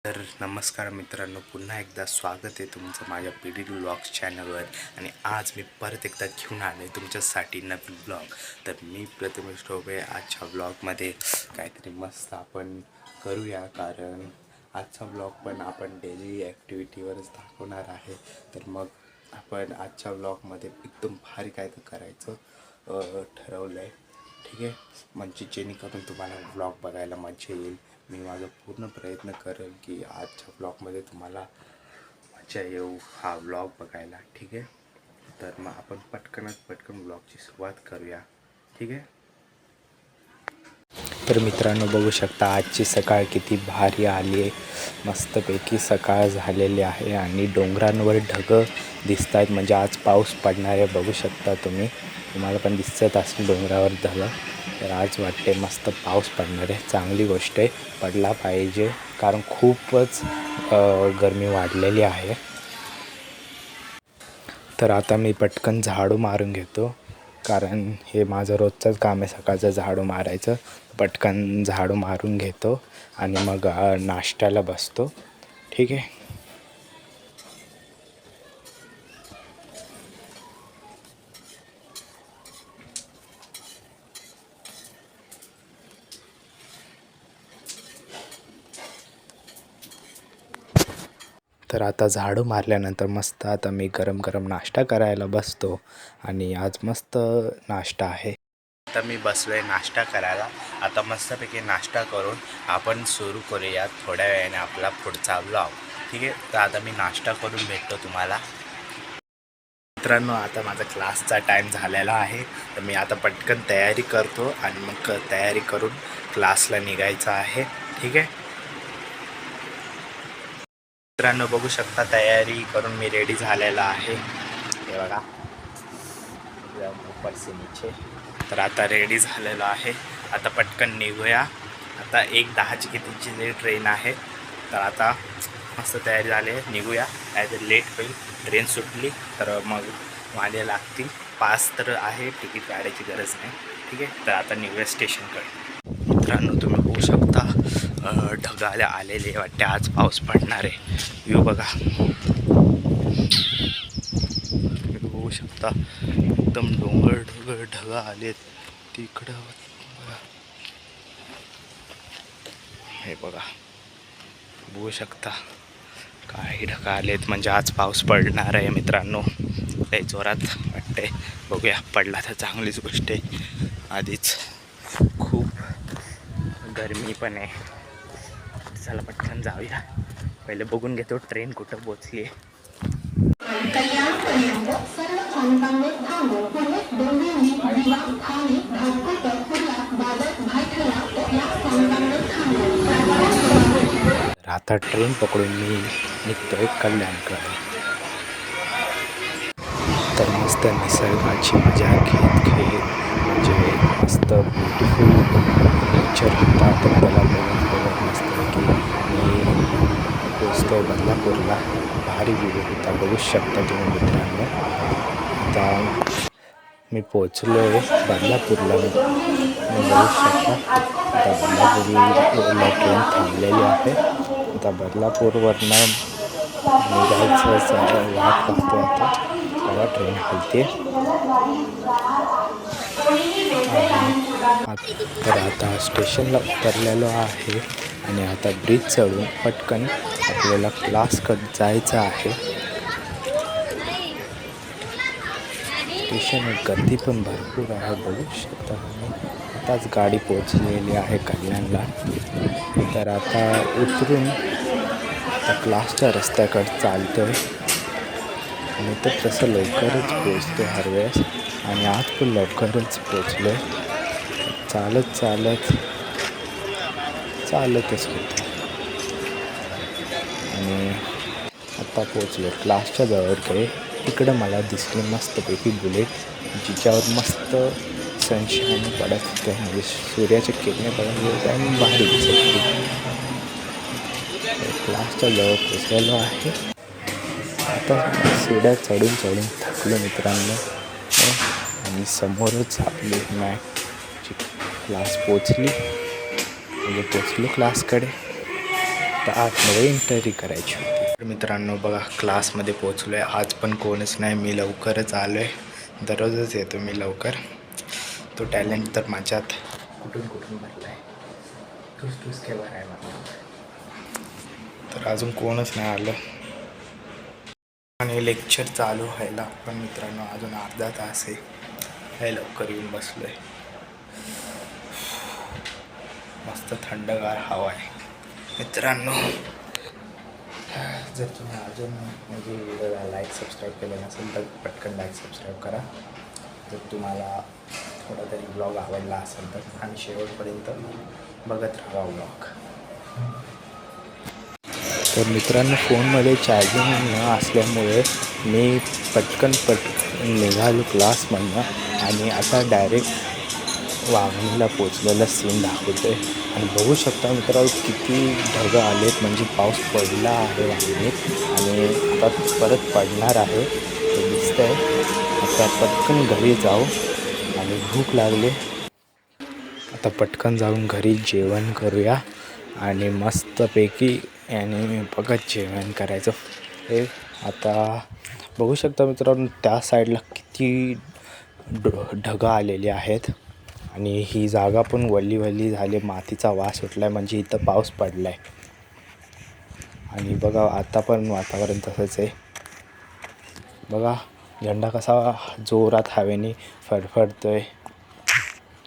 तर नमस्कार मित्रांनो, पुन्हा एकदा स्वागत आहे तुमचं माझ्या पीडी व्लॉग्स चॅनलवर. आणि आज मी परत एकदा घेऊन आले तुमच्यासाठी नवीन ब्लॉग. तर मी प्रथमेश टोपे. आजच्या ब्लॉगमध्ये काहीतरी मस्त आपण करूया, कारण आजचा ब्लॉग पण आपण डेली ॲक्टिव्हिटीवरच दाखवणार आहे. तर मग आपण आजच्या ब्लॉगमध्ये एकदम भारी काय तर करायचं ठरवलं आहे. ठीक आहे, म्हणजे जेणेकरून तुम्हाला ब्लॉग बघायला मजा येईल. मी माझा पूर्ण प्रयत्न करेल की आजच्या ब्लॉगमध्ये तुम्हाला मजा येऊ हा ब्लॉग बघायला. ठीक आहे, तर मग आपण पटकन ब्लॉगची सुरुवात करूया. ठीक आहे. तर मित्रांनो, बघू शकता आजची सकाळ किती भारी आली आहे. मस्तपैकी सकाळ झालेली आहे आणि डोंगरांवर ढगं दिसत आहेत, म्हणजे आज पाऊस पडणार आहे. बघू शकता तुम्हाला पण दिसत असेल डोंगरावर ढगं. तर आज वाटते मस्त पाऊस पडणार आहे. चांगली गोष्ट आहे, पडला पाहिजे, कारण खूपच गरमी वाढलेली आहे. तर आता मी पटकन झाडू मारून घेतो, कारण हे माझं रोजचंच काम आहे सकाळचं झाडू मारायचं. पटकन झाडू मारून घेतो आणि मग नाश्त्याला बसतो. ठीक आहे. तर आता झाडू मारल्यानंतर मस्त आता मी गरम नाश्ता करायला बसतो. आणि आज मस्त नाश्ता आहे. आता मी बसलो आहे नाश्ता करायला. आता मस्तपैकी नाश्ता करून आपण सुरू करूया थोड्या वेळाने आपला पुढचा ब्लॉग. ठीक आहे. तर आता मी नाश्ता करून भेटतो तुम्हाला. मित्रांनो, आता माझा क्लासचा टाईम झालेला आहे. तर मी आता पटकन तयारी करतो आणि मग तयारी करून क्लासला निघायचं आहे. ठीक आहे. मित्रांनो, बघू शकता तयारी करून मी रेडी झालेला आहे. हे बघा, ऊपर से नीचे. तर आता रेडी झालेलो आहे. आता पटकन निघूया. आता 1:10ची कितीची ट्रेन आहे. तर आता मस्त तयारी झाली आहे, निघूया. नाही लेट होईल. ट्रेन सुटली तर मग वाले लागतील. पास तर आहे, तिकीट काढायची गरज नाही. ठीक आहे. तर आता निघूया स्टेशनकडे. मित्रांनो, तुम्ही बघू शकता ढगाले आलेले वाटते आज पाऊस पडणार आहे. व्ह्यू बघा, बघू शकता एकदम डोंगर ढग आलेत तिकडं. हे बघा, बघू शकता काही ढग आलेत, म्हणजे आज पाऊस पडणार आहे मित्रांनो. लय जोरात वाटतंय. बघूया, पडला तर चांगलीच गोष्ट आहे. आधीच खूप गरमी पण आहे. चला पटकन जाऊया. पहिले बघून घेतो ट्रेन कुठं पोचली आहे. आता ट्रेन पकडून मी निघतोय कल्याणकडे. तर मस्त निसर्गाची मजा घेत म्हणजे मस्त ब्युटिफुल नेचर होता. तर त्याला बघत मस्तपैकी मी पोचतो बदलापूरला. भारी व्ह्यू होता, बघू शकता तुम्ही मित्रांनो. आता मी पोचलो आहे बदलापूरला. मी बघू शकता आता बदलापूरला ट्रेन थांबलेली आहे. आता बदलापूरवरनं निघायचं वाट बघतो आता, तेव्हा ट्रेन हलते. तर आता स्टेशनला उतरलेलो आहे आणि आता ब्रिज चढून पटकन आपल्याला क्लासकडे जायचं आहे. स्टेशन गर्दी पण भरपूर आहे, बघू शकता. आताच गाडी पोचलेली आहे कल्याणला. तर आता उतरून आता क्लासच्या रस्त्याकडे चालतो आहे. आणि तर तसं लवकरच पोचतो हर वेळेस, आणि आज पण लवकरच पोचलो आहे. चालतच होतो आणि आता पोचलो क्लासच्या जवळकडे. तिकडं मला दिसली मस्तपैकी बुलेट, जिच्यावर मस्त सनशाईन पडत होते, म्हणजे सूर्याचे किरणे पडत होते आणि भारी दिसत होती. क्लासच्या जवळ पोचलेलो आहे. आता सीड्या चढून थकलो मित्रांनो. आणि समोरच आपली मॅथची क्लास पोचलो क्लासकडे. तर आतमध्ये एंट्री करायची होती. तर मित्रांनो बघा, क्लासमध्ये पोचलो आहे. आज पण कोणच नाही, मी लवकरच आलो आहे. दररोजच येतो मी लवकर. तो टॅलेंट तर माझ्यात कुठून भरला आहे, ठूस केला आहे मला. तर अजून कोणच नाही आलं आणि लेक्चर चालू व्हायला पण मित्रांनो अजून अर्धा तास आहे. हे लवकर येऊन बसलो आहे. मस्त थंडगार हवा आहे मित्रांनो. जर तुम्ही अजून म्हणजे व्हिडिओला लाईक सबस्क्राईब केलं नसेल तर पटकन लाईक सबस्क्राईब करा. जर तुम्हाला थोडा तरी ब्लॉग आवडला असेल तर आणि शेवटपर्यंत बघत राहा ब्लॉग. तर मित्रांनो फोनमध्ये चार्जिंग न असल्यामुळे मी पटकन निघालो क्लासमधनं आणि आता डायरेक्ट वाघणीला पोचलेला सीन दाखवतो आहे. आणि बघू शकता मित्रांनो किती ढग आलेत, म्हणजे पाऊस पडला आहे वाघणीत आणि आता परत पडणार आहे ते दिसतं आहे. आता पटकन घरी जाऊ आणि भूक लागली, आता पटकन जाऊन घरी जेवण करूया आणि मस्तपैकी आणि बघत जेवण करायचं. हे आता बघू शकता मित्रांनो त्या साईडला किती ढग आलेले आहेत आणि ही जागा पण वल्ली झाली, मातीचा वास सुटला आहे, म्हणजे इथं पाऊस पडला आहे. आणि बघा आता पण वातावरण तसंच आहे. बघा झेंडा कसा जोरात हवेने फडफडतोय,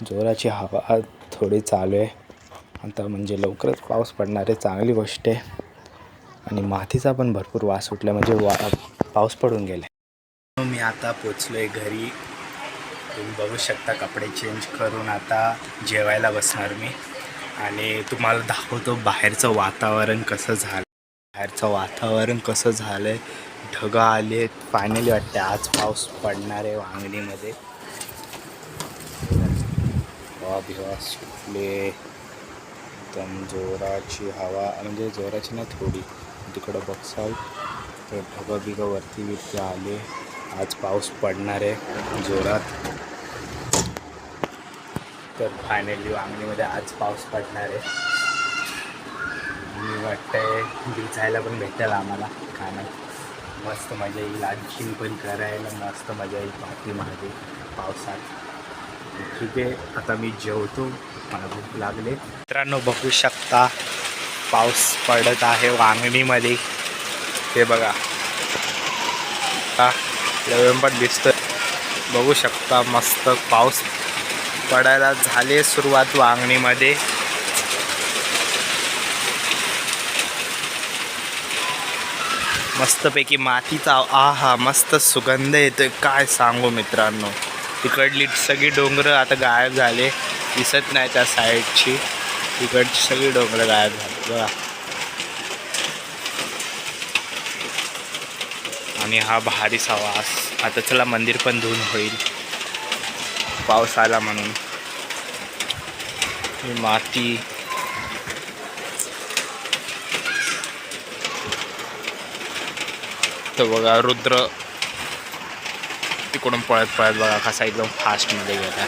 जोराची हवा थोडी चालू आहे आता, म्हणजे लवकरच पाऊस पडणार आहे, चांगली गोष्ट आहे. आणि मातीचा पण भरपूर वास सुटला, म्हणजे पाऊस पडून गेला. मी आता पोचलो आहे घरी. तुम्ही बघू शकता कपडे चेंज करून आता जेवायला बसणार मी आणि तुम्हाला दाखवतो बाहेरचं वातावरण कसं झालं. बाहेरचं वातावरण कसं झालं आहे, ढग आले, फायनली वाटते आज पाऊस पडणार आहे वांगणीमध्ये. भिवा सुटले, एकदम जोराची हवा, म्हणजे जोराची नाही थोडी. तिकडं बघसाल तर ढगं वरती आले. आज पाऊस पडणार आहे जोरात. तर फायनली वांगणीमध्ये आज पाऊस पडणार आहे. मी वाटतंय भिजायला पण भेटेल आम्हाला, खाणं मस्त मजा येईल, आणखीन पण करायला मस्त मजा येईल पाठीमागे पावसात. ठीक आहे, आता मी जेवतो, मला भूक लागले. मित्रांनो बघू शकता पाऊस पडत आहे वांगणीमध्ये. हे बघा आता पण दिसतं, बघू शकता मस्त पाऊस पडायला झाले सुरुवात वांगणीमध्ये. मस्तपैकी मातीचा आहा मस्त सुगंध येतोय, काय सांगू मित्रांनो. तिकडली सगळी डोंगरं आता गायब झाले, दिसत नाही त्या साईडची. तिकडची सगळी डोंगरं गायब झाली बघा. आणि हा भारीचा वास. आता चला मंदिर पण धुवून होईल, पाऊस आला म्हणून. ही माती तर बघा रुद्र तिकडून पळत बघा कसा एकदम फास्टमध्ये गेला.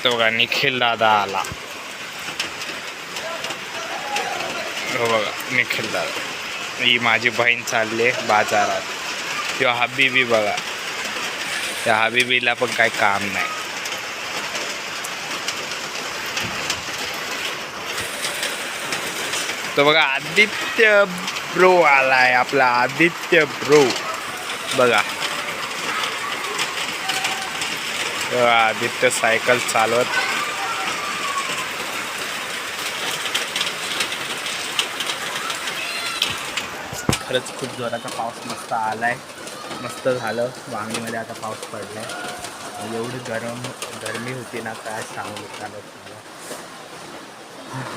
तो बघा निखिल दादा आला, हो बघा निखिल दादा. ही माझी बहीण चालले बाजारात. किंवा हबीबी बघा, त्या हबीबीला पण काही काम नाही. तो बघा आदित्य ब्रो आलाय, आपला आदित्य ब्रो बघा. आदित्य सायकल चालवत. खरंच खूप जोराचा पाऊस मस्त आलाय, मस्त झालं. वांगणीमध्ये आता पाऊस पडलाय. एवढी गरमी होती ना, काय सांगू चालत मला.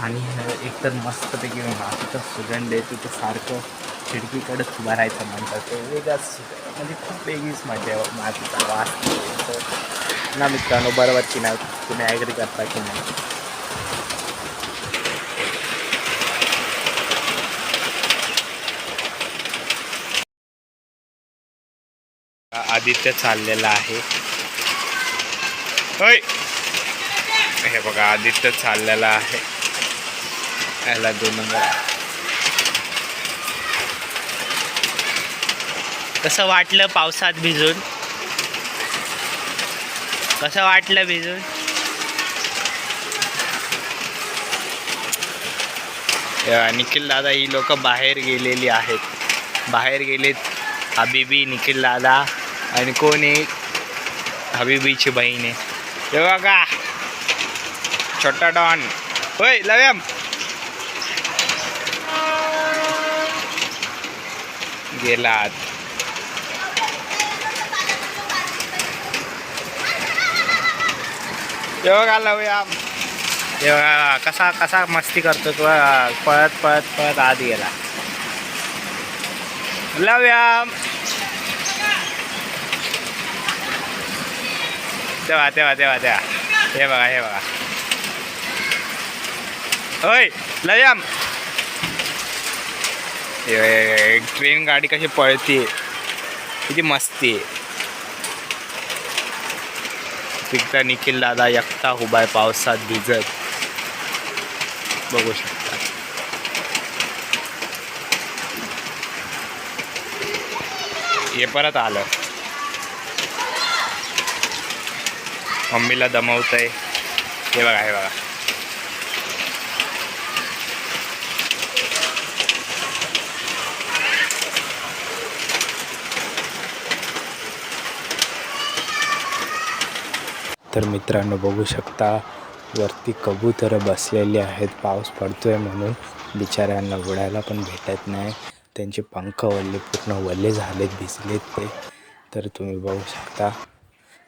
आणि एकतर मस्तपैकी मातीचा सुगंध येतो, तर सारखं खिडकीकडेच उभा राहायचं म्हणतात. ते वेगळाच म्हणजे खूप वेगळीच मजा आहे मातीचा वास ना मित्रांनो. बरोबर की नाही, तुम्ही ॲग्री करता की नाही. आदित्य चाललेला आहे, होय हे बघा आदित्य चाललेला आहे. याला 2 नंबर. कसं वाटलं पावसात भिजून? कसं वाटलं भिजून? निखिल दादा ही लोक बाहेर गेलेली आहेत. बाहेर गेलेत हबीबी, निखिल दादा आणि कोण एक हबीबीची बहीण आहे. हे बघा छोटा डॉन. होय लव्याम गेलात. हे बघा लव्याम. हे बघा कसा कसा मस्ती करतो तो. पळत पळत पळत आत गेला. लव्याम तेव्हा तेव्हा तेव्हा तेव्हा हे बघा हे बघा. होय लव्याम. ट्रेन गाडी कशी पळते, किती मस्ती आहे. तिथं निखिल दादा एकटा उभा आहे पावसात भिजत, बघू शकता. हे परत आलं. मम्मीला दमवतंय. हे बघा हे बघा. तर मित्रांनो बघू शकता वरती कबूतर बसलेले आहेत. पाऊस पडतोय म्हणून बिचाऱ्यांना उडायला पण भेटत नाही. त्यांचे पंख पूर्ण वल्ले झालेत, भिजलेत ते. तर तुम्ही बघू शकता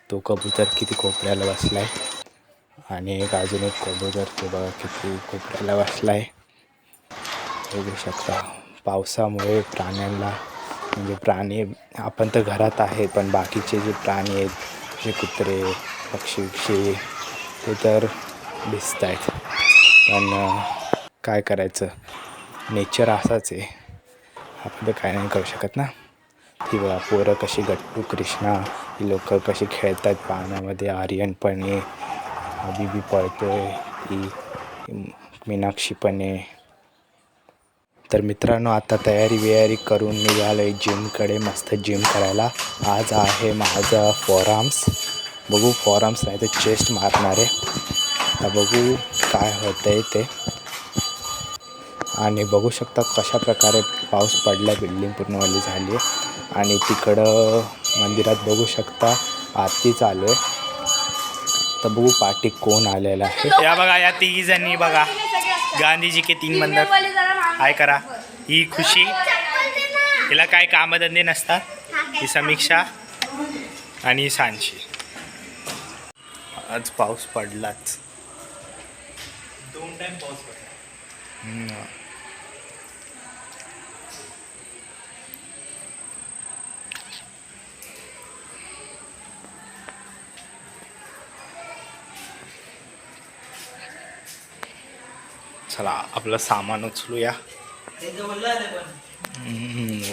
तो कबूतर किती कोपऱ्याला बसलाय आणि अजून एक कबूतर ते बघा किती कोपऱ्याला बसलाय. बघू शकता पावसामुळे प्राण्यांना, म्हणजे प्राणी आपण तर घरात आहे पण बाकीचे जे प्राणी आहेत जे कुत्रे पक्षी ते तर भिजत आहेत. पण काय करायचं, नेचर असाच आहे, आपण तर काय नाही करू शकत ना. ती बघा पोरं कशी गट्टू कृष्णा ही लोक कशी खेळतात पाण्यामध्ये. आर्यन पण आहे, हबीबी पळतोय, ही मीनाक्षी पण आहे. तर मित्रांनो आता तयारी करून निघालो आहे जिमकडे, मस्त जिम करायला. आज आहे माझा फॉरआर्म्स. बघू फॉरआर्म्स नाही तर चेस्ट मारणार आहे. आता बघू काय होतं आहे ते. आणि बघू शकता कशा प्रकारे पाऊस पडला, बिल्डिंग पूर्ण ओली झाली आहे. आणि तिकडं मंदिरात बघू शकता आरती चालू आहे. तर बघू पाठी कोण आलेला आहे. या बघा या 3 जणी बघा, गांधीजी के 3 बंधक. हाय करा. ही खुशी, हिला काय कामधंदे नसतात. ही समीक्षा आणि सांची. आज पाऊस पडलाच, 2 टाइम पाऊस पडला. चला आपलं सामान उचलूया.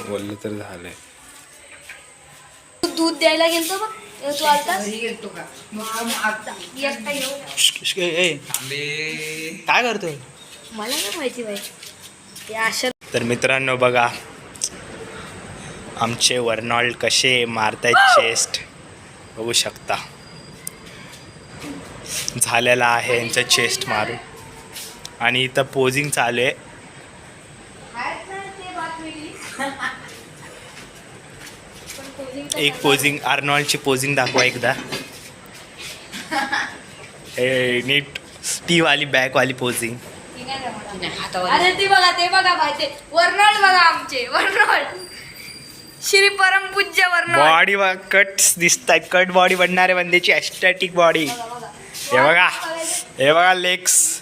बोललं तर झालंय. दूध द्यायला गेलतो बघ तू आता काय करतोय मला नाही माहिती बाई ते अशा. तर मित्रांनो बघा आमचे वर्नॉल्ड कसे मारतायत चेस्ट, बघू शकता. झालेला आहे यांचं चेस्ट मारून. आणि इथं पोजिंग चालू आहे. एक पोजिंग आर्नॉल्डची पोजिंग दाखवा एकदा. नीट टी वाली बॅक वाली पोजिंग. अरे ते बघा भाई ते वर्नॉल्ड बघा, आमचे वर्नॉल्ड श्री परमपूज्य वर्नॉल्ड. बॉडी कट दिसताय, कट बॉडी बनणारे बंदेची एस्थेटिक बॉडी. हे बघा लेग्स.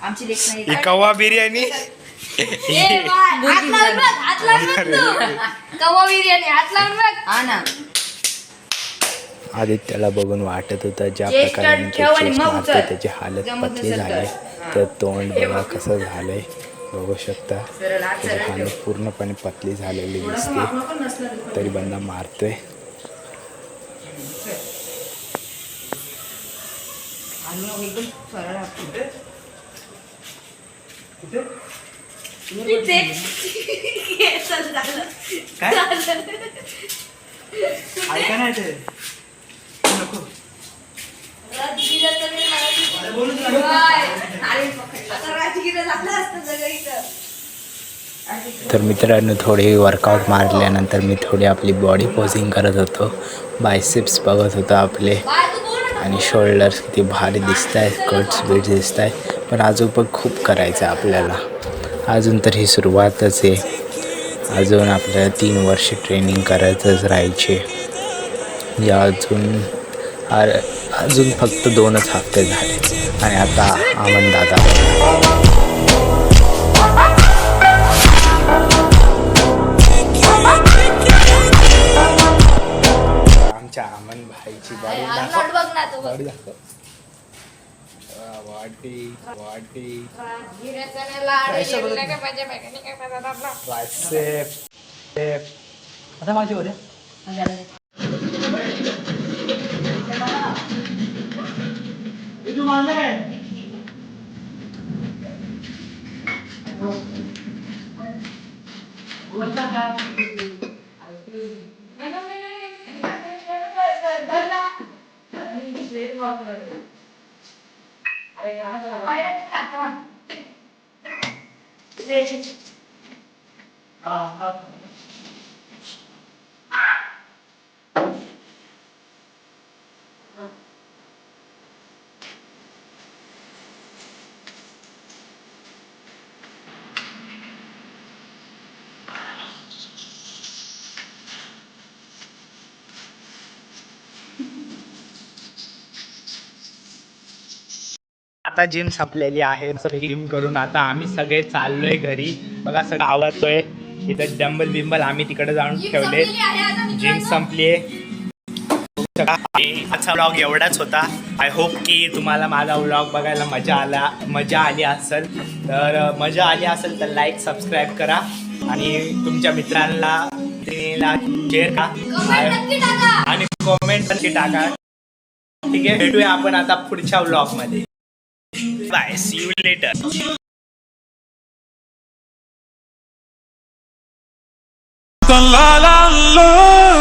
आमची लेक्स नाही. कवा बिर्याणी. कवा बिर्याणी हात लावून बघ. हा ना. आदित्यला बघून वाटत होतं ज्या प्रकारे चेस्ट मारते त्याची हालत पतली झाली. तर तोंड बघा कसं झालंय, बघू शकता. त्याची हालत पूर्णपणे पतली झालेली दिसते, तरी बंदा मारतोय. इथे. चल, झालं. काय? झालं. ऐका नाही ते नको. राजगिराचं मी मराठी- अरे बोलूच नका. काय? अरे पकड. आता राजगिरा झालं असतं सगळं इथं. तर मित्रांनो थोडे वर्कआउट मारल्यानंतर मी थोडी आपली बॉडी पोजिंग करत होतो. बायसेप्स बघत होतो आपले बाय, तू बोल ना. आणि शोल्डर्स किती भारी दिसत आहेत, कट्स बीट्स दिसत आहेत. पण अजून पण खूप करायचं आहे आपल्याला. अजून तर ही सुरुवातच आहे. अजून आपल्याला 3 वर्ष ट्रेनिंग करायचंच राहायचे. या अजून फक्त 2च हफ्ते झाले आणि आता अमन दादा आमच्या अमन भाईची बॉडी अर्नोल्ड बघ ना तू बघ. वाटी राजगिराचं नाही लाड, येडलं का पाहिजे मेकॅनिक काय पाहिजे आपला. आता माझी होत्या आता जिम संपलेली आहे. जिम करून आता आम्ही सगळे चाललोय घरी. बघा सगळं आवडतोय. इथं डंबल बिंबल आम्ही तिकडे जाऊन ठेवले. जिम संपली आहे. आजचा व्लॉग एवढाच होता. आय होप की तुम्हाला माझा व्लॉग बघायला मजा आली असेल. तर मजा आली असेल तर लाईक सबस्क्राईब करा आणि तुमच्या मित्रांना शेअर करा आणि कॉमेंट नक्की टाका. ठीक आहे, भेटूया आपण आता पुढच्या व्लॉगमध्ये. Bye, see you later. La la la